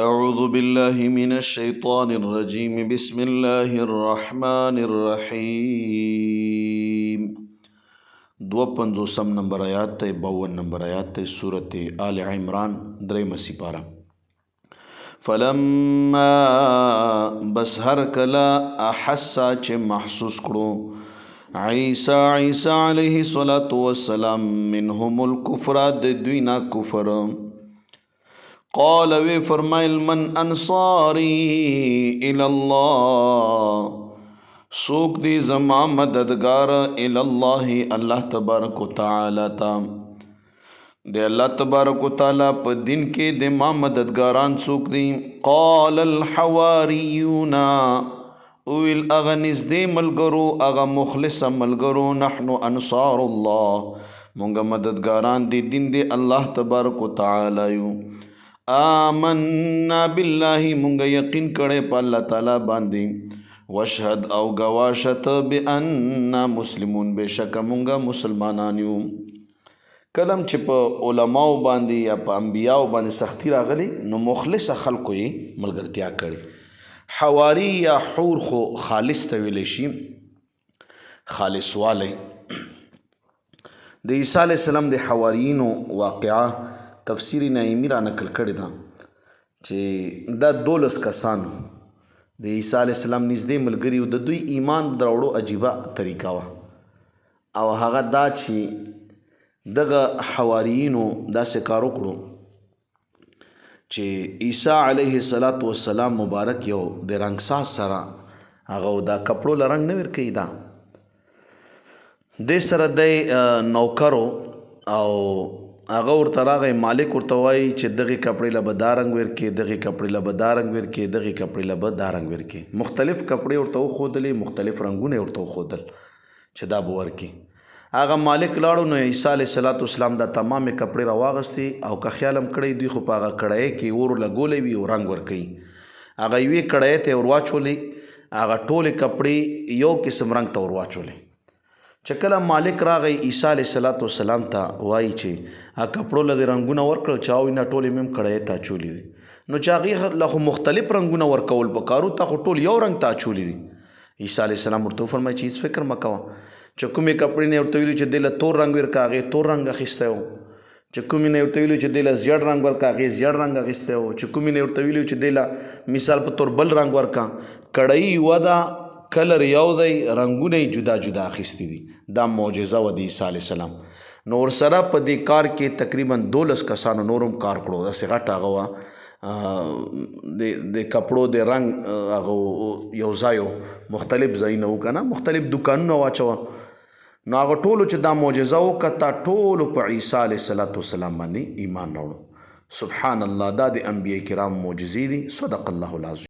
أعوذ بالله من الشيطان الرجيم بسم الله الرحمن الرحيم 52 نمبر آیات تے 52 نمبر آیات تے سورة آل عمران دریم سپارہ فلما بس هر کلا احسا چه محسوس کرو عیسی علیہ الصلاة والسلام منهم الكفر دوینا کفر قال وی فرمائل من انصاری الاللہ سوک دی زما مددگار الاللہ اللہ تبارک و تعالی تا دے اللہ تبارک و تعالی پا دن کے دے ما مددگاران سوک دی قال الحواریون اویل اغا نزدے ملگرو اغا مخلص ملگرو نحن انصار اللہ مونگا مددگاران دی دن دے اللہ تبارک و تعالی یو آمنا باللہ مونگا یقین کرے پا اللہ تعالی باندی وشہد او گواشت بأننا مسلمون بے شک مونگا مسلمانانیو کلم چې په علماء باندې یا په انبیاء باندې سختی راغلی نو مخلص خلکو یې ملګرتیا کړي حواری یا حور خو خالص ته ویلی شي خالص والی د عیسی علیہ السلام د حواریینو واقعه تفسیر نعیمی را نقل کړې ده چې دا 12 کسانو د عیسی علیہ السلام نږدې ملګري و د دوی ایمان دراوړو عجیبه طریقه وه او هغه دا چې دغه حواریینو داسې کار وکړو چې عیسی علیه السلام مبارک یو د رنګساز سره هغه دا کپړو له رنګ نه ورکوي دا دې سره دی نوکرو او هغه ورته راغی مالک ورته وایي چې دغې کپړې له به دا رنګ ورکې دغې کپړې له به دا رنګ ورکې دغې کپړې له به دا رنګ ورکې مختلف کپړې ورته وښودلې مختلف رنګونه یې ورته وښودل چې دا به ورکې هغه مالک لاړو نو عیسی علیه السلام دا تمامې کپړې راواغستې او که خیال هم کړی دوی خو په هغه کړایۍ کې اور لګولی وي او رنګ ورکوي هغه یوې کړایۍ ته یې ور واچولې هغه ټولې کپړې یو قسم رنګ ته ور واچولې چې کله مالک راغی عیسی علیه السلام ته وایي چې هغه کپړو له دې رنګونه ورکړل چې هغوی نه ټولې مې هم کړایۍ ته اچولي دي نو چې هغې له خو مختلف رنګونه ورکول پکارو تا خو ټول یو رنګ ته اچولي دي عیسی علیه السلام ورته وفرمایي چې هېڅ فکر مه کوه چې کومې کپړې نه ورته ویلي چې دې له تور رنګ ورکړه هغې تور رنګ اخیستی و چې کومې نه ورته ویلي چې دې له زیړ رنګ ورکړه هغې زیړ رنګ اخیستی و چې کومې نه ورته ویلي چې دې له مثال په طور بل رنګ ورکړه کړۍ یوه ده کلر یو دی رنګونه یې جدا جدا اخیستي دي دا معجزه وه د عیسی علیه السلام نو ورسره په دې کار کې تقریبا 12 کسانو نور هم کار کړو داسې غټ هغه وه د کپړو د رنګ هغه یو ځای مختلف ځایونه وو که نه مختلف دوکانونه واچوه نو هغه ټولو چې دا معجزه وکړه ټولو په عیسی علیه السلام باندې ایمان راوړو سبحان الله دا د انبیاء کرام معجزې دي صدق الله العظیم